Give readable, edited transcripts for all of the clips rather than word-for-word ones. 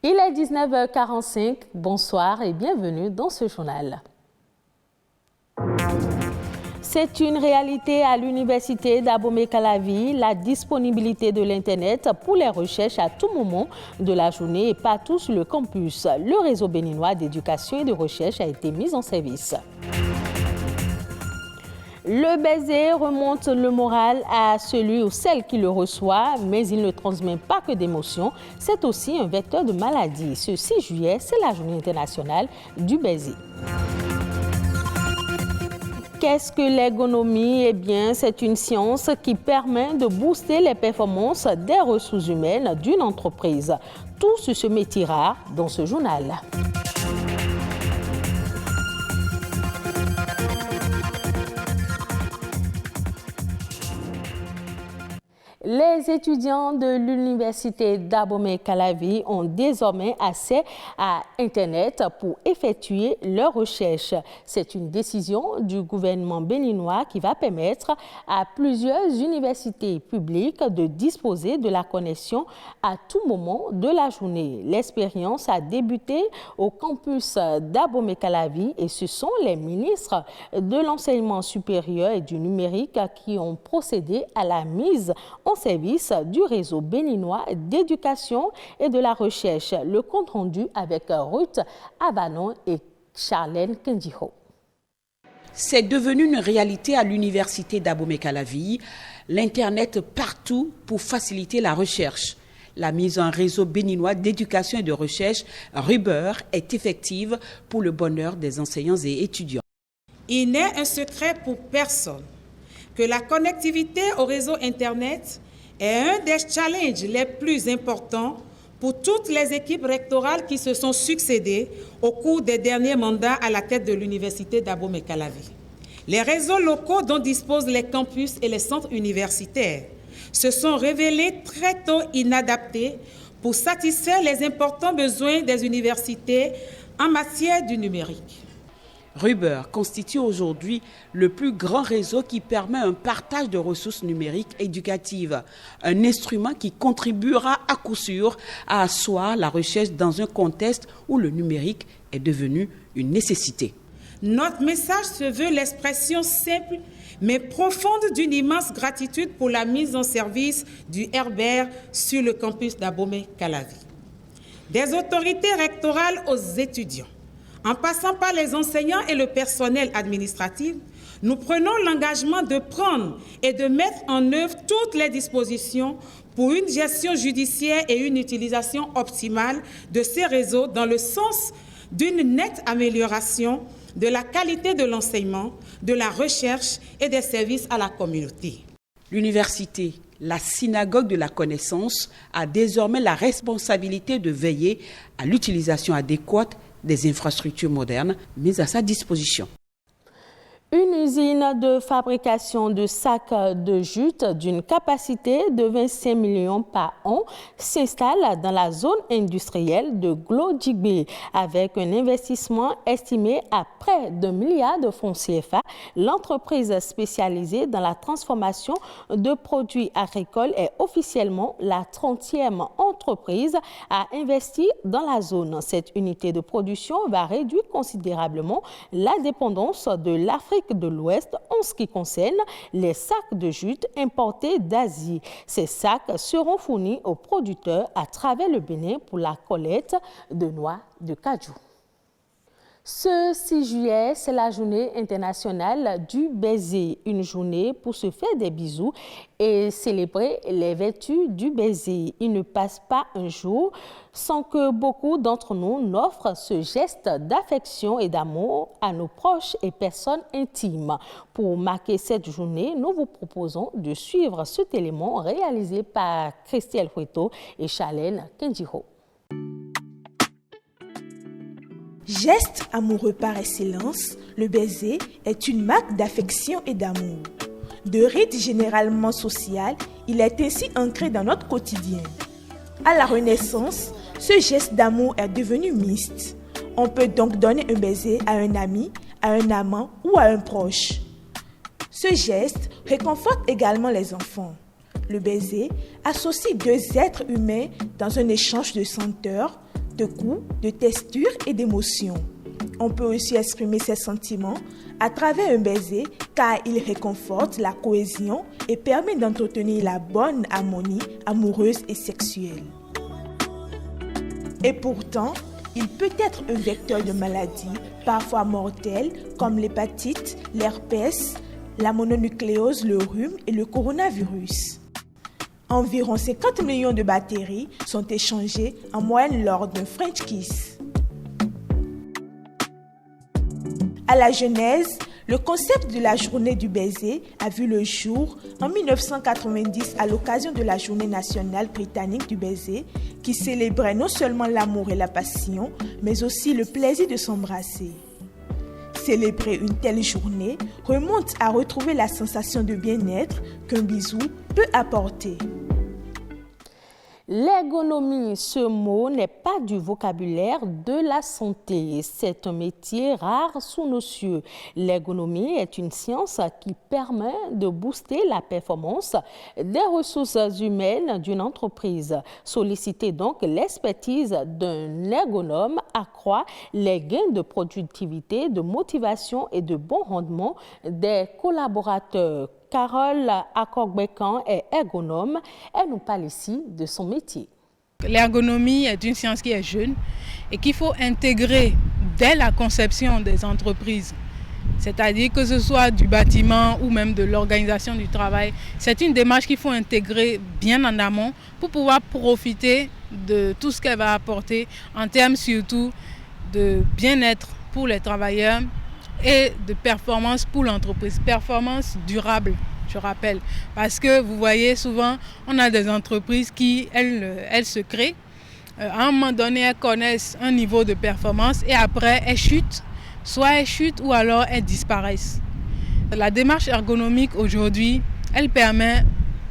Il est 19h45, bonsoir et bienvenue dans ce journal. C'est une réalité à l'université d'Abomey-Calavi, la disponibilité de l'Internet pour les recherches à tout moment de la journée et partout sur le campus. Le réseau béninois d'éducation et de recherche a été mis en service. Le baiser remonte le moral à celui ou celle qui le reçoit, mais il ne transmet pas que d'émotions, c'est aussi un vecteur de maladie. Ce 6 juillet, c'est la journée internationale du baiser. Qu'est-ce que l'ergonomie? Eh bien, c'est une science qui permet de booster les performances des ressources humaines d'une entreprise. Tout sur ce métier rare dans ce journal. Les étudiants de l'université d'Abomey-Calavi ont désormais accès à Internet pour effectuer leurs recherches. C'est une décision du gouvernement béninois qui va permettre à plusieurs universités publiques de disposer de la connexion à tout moment de la journée. L'expérience a débuté au campus d'Abomey-Calavi et ce sont les ministres de l'enseignement supérieur et du numérique qui ont procédé à la mise en service du réseau béninois d'éducation et de la recherche. Le compte rendu avec Ruth Abanon et Charlène Kendiho. C'est devenu une réalité à l'université d'Abomey-Calavi, l'Internet partout pour faciliter la recherche. La mise en réseau béninois d'éducation et de recherche, RUBER, est effective pour le bonheur des enseignants et étudiants. Il n'est un secret pour personne que la connectivité au réseau Internet est un des challenges les plus importants pour toutes les équipes rectorales qui se sont succédées au cours des derniers mandats à la tête de l'université d'Abomey-Calavi. Les réseaux locaux dont disposent les campus et les centres universitaires se sont révélés très tôt inadaptés pour satisfaire les importants besoins des universités en matière du numérique. RUBER constitue aujourd'hui le plus grand réseau qui permet un partage de ressources numériques éducatives, un instrument qui contribuera à coup sûr à asseoir la recherche dans un contexte où le numérique est devenu une nécessité. Notre message se veut l'expression simple mais profonde d'une immense gratitude pour la mise en service du RUBER sur le campus d'Abomey-Calavi. Des autorités rectorales aux étudiants, en passant par les enseignants et le personnel administratif, nous prenons l'engagement de prendre et de mettre en œuvre toutes les dispositions pour une gestion judiciaire et une utilisation optimale de ces réseaux dans le sens d'une nette amélioration de la qualité de l'enseignement, de la recherche et des services à la communauté. L'université, la synagogue de la connaissance, a désormais la responsabilité de veiller à l'utilisation adéquate des infrastructures modernes mises à sa disposition. Une usine de fabrication de sacs de jute d'une capacité de 25 millions par an s'installe dans la zone industrielle de Glodjibé. Avec un investissement estimé à près d'1 milliard de francs CFA, l'entreprise spécialisée dans la transformation de produits agricoles est officiellement la 30e entreprise à investir dans la zone. Cette unité de production va réduire considérablement la dépendance de l'Afrique de l'Ouest en ce qui concerne les sacs de jute importés d'Asie. Ces sacs seront fournis aux producteurs à travers le Bénin pour la collecte de noix de cajou. Ce 6 juillet, c'est la journée internationale du baiser, une journée pour se faire des bisous et célébrer les vertus du baiser. Il ne passe pas un jour sans que beaucoup d'entre nous n'offrent ce geste d'affection et d'amour à nos proches et personnes intimes. Pour marquer cette journée, nous vous proposons de suivre cet élément réalisé par Christelle Hueto et Charlène Kendiho. Geste amoureux par excellence, le baiser est une marque d'affection et d'amour. De rite généralement social, il est ainsi ancré dans notre quotidien. À la Renaissance, ce geste d'amour est devenu mixte. On peut donc donner un baiser à un ami, à un amant ou à un proche. Ce geste réconforte également les enfants. Le baiser associe deux êtres humains dans un échange de senteurs, de goût, de texture et d'émotion. On peut aussi exprimer ses sentiments à travers un baiser car il réconforte la cohésion et permet d'entretenir la bonne harmonie amoureuse et sexuelle. Et pourtant, il peut être un vecteur de maladies, parfois mortelles, comme l'hépatite, l'herpès, la mononucléose, le rhume et le coronavirus. Environ 50 millions de bactéries sont échangées en moyenne lors d'un French kiss. À la genèse, le concept de la journée du baiser a vu le jour en 1990 à l'occasion de la Journée nationale britannique du baiser qui célébrait non seulement l'amour et la passion, mais aussi le plaisir de s'embrasser. Célébrer une telle journée remonte à retrouver la sensation de bien-être qu'un bisou peut apporter. L'ergonomie, ce mot n'est pas du vocabulaire de la santé. C'est un métier rare sous nos cieux. L'ergonomie est une science qui permet de booster la performance des ressources humaines d'une entreprise. Solliciter donc l'expertise d'un ergonome accroît les gains de productivité, de motivation et de bon rendement des collaborateurs. Carole Akogbekan est ergonome. Elle nous parle ici de son métier. L'ergonomie est une science qui est jeune et qu'il faut intégrer dès la conception des entreprises. C'est-à-dire que ce soit du bâtiment ou même de l'organisation du travail. C'est une démarche qu'il faut intégrer bien en amont pour pouvoir profiter de tout ce qu'elle va apporter en termes surtout de bien-être pour les travailleurs et de performance pour l'entreprise, performance durable, je rappelle. Parce que vous voyez souvent, on a des entreprises qui, elles se créent. À un moment donné, elles connaissent un niveau de performance et après, elles chutent. Soit elles chutent ou alors elles disparaissent. La démarche ergonomique aujourd'hui, elle permet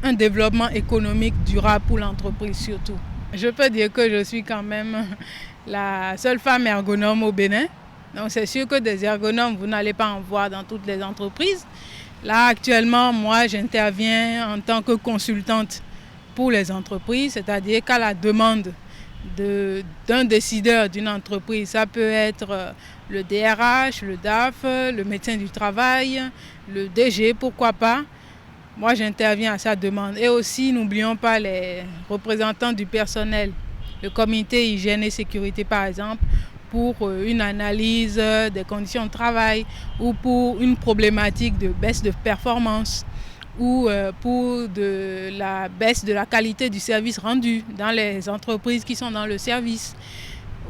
un développement économique durable pour l'entreprise surtout. Je peux dire que je suis quand même la seule femme ergonome au Bénin. Donc c'est sûr que des ergonomes, vous n'allez pas en voir dans toutes les entreprises. Là actuellement, moi j'interviens en tant que consultante pour les entreprises, c'est-à-dire qu'à la demande d'un décideur d'une entreprise, ça peut être le DRH, le DAF, le médecin du travail, le DG, pourquoi pas. Moi j'interviens à sa demande. Et aussi, n'oublions pas les représentants du personnel, le comité hygiène et sécurité par exemple, pour une analyse des conditions de travail ou pour une problématique de baisse de performance ou pour la baisse de la qualité du service rendu dans les entreprises qui sont dans le service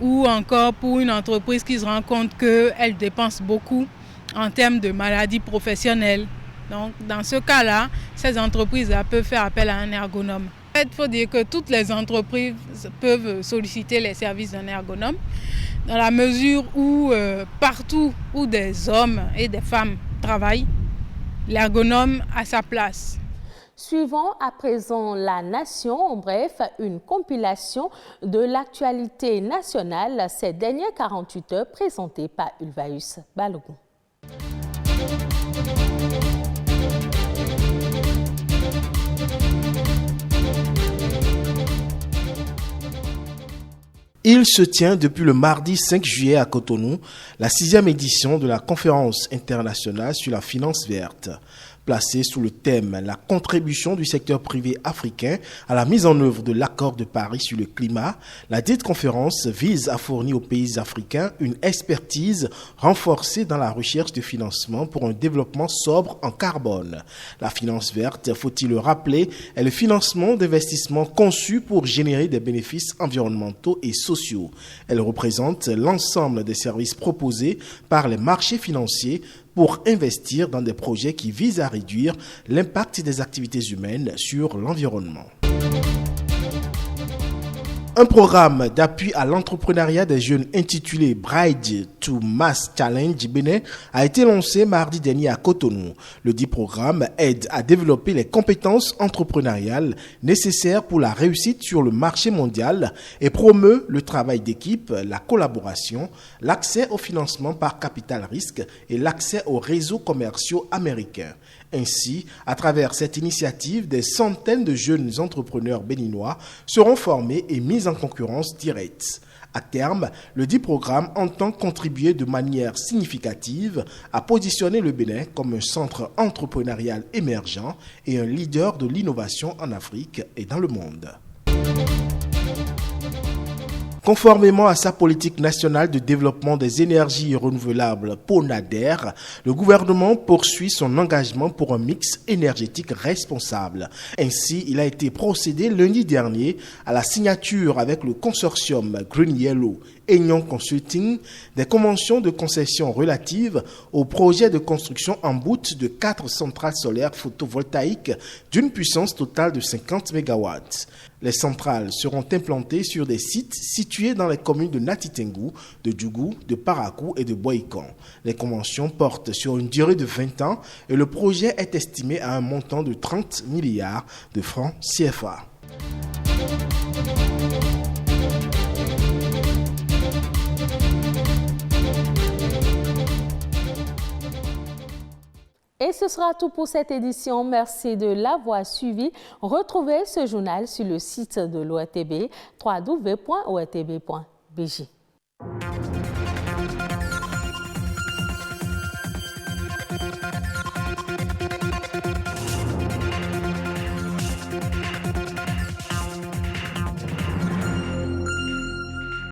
ou encore pour une entreprise qui se rend compte qu'elle dépense beaucoup en termes de maladies professionnelles. Donc dans ce cas-là, ces entreprises-là peuvent faire appel à un ergonome. Il faut dire que toutes les entreprises peuvent solliciter les services d'un ergonome dans la mesure où partout où des hommes et des femmes travaillent, l'ergonome a sa place. Suivons à présent La Nation, bref, une compilation de l'actualité nationale ces dernières 48 heures présentée par Ulvaeus Balogun. Il se tient depuis le mardi 5 juillet à Cotonou, la 6e édition de la conférence internationale sur la finance verte. Placée sous le thème « La contribution du secteur privé africain à la mise en œuvre de l'accord de Paris sur le climat », la dite conférence vise à fournir aux pays africains une expertise renforcée dans la recherche de financement pour un développement sobre en carbone. La finance verte, faut-il le rappeler, est le financement d'investissements conçus pour générer des bénéfices environnementaux et sociaux. Elle représente l'ensemble des services proposés par les marchés financiers pour investir dans des projets qui visent à réduire l'impact des activités humaines sur l'environnement. Un programme d'appui à l'entrepreneuriat des jeunes intitulé Bride to Mass Challenge Bénin a été lancé mardi dernier à Cotonou. Le dit programme aide à développer les compétences entrepreneuriales nécessaires pour la réussite sur le marché mondial et promeut le travail d'équipe, la collaboration, l'accès au financement par capital risque et l'accès aux réseaux commerciaux américains. Ainsi, à travers cette initiative, des centaines de jeunes entrepreneurs béninois seront formés et mis en concurrence directe. À terme, le dit programme entend contribuer de manière significative à positionner le Bénin comme un centre entrepreneurial émergent et un leader de l'innovation en Afrique et dans le monde. Conformément à sa politique nationale de développement des énergies renouvelables PONADER, le gouvernement poursuit son engagement pour un mix énergétique responsable. Ainsi, il a été procédé lundi dernier à la signature avec le consortium Green Yellow Aignan Consulting des conventions de concession relatives au projet de construction en bout de 4 centrales solaires photovoltaïques d'une puissance totale de 50 MW. Les centrales seront implantées sur des sites situés dans les communes de Natitengu, de Djougou, de Parakou et de Boïkan. Les conventions portent sur une durée de 20 ans et le projet est estimé à un montant de 30 milliards de francs CFA. Et ce sera tout pour cette édition. Merci de l'avoir suivi. Retrouvez ce journal sur le site de l'ORTB, www.ortb.bj.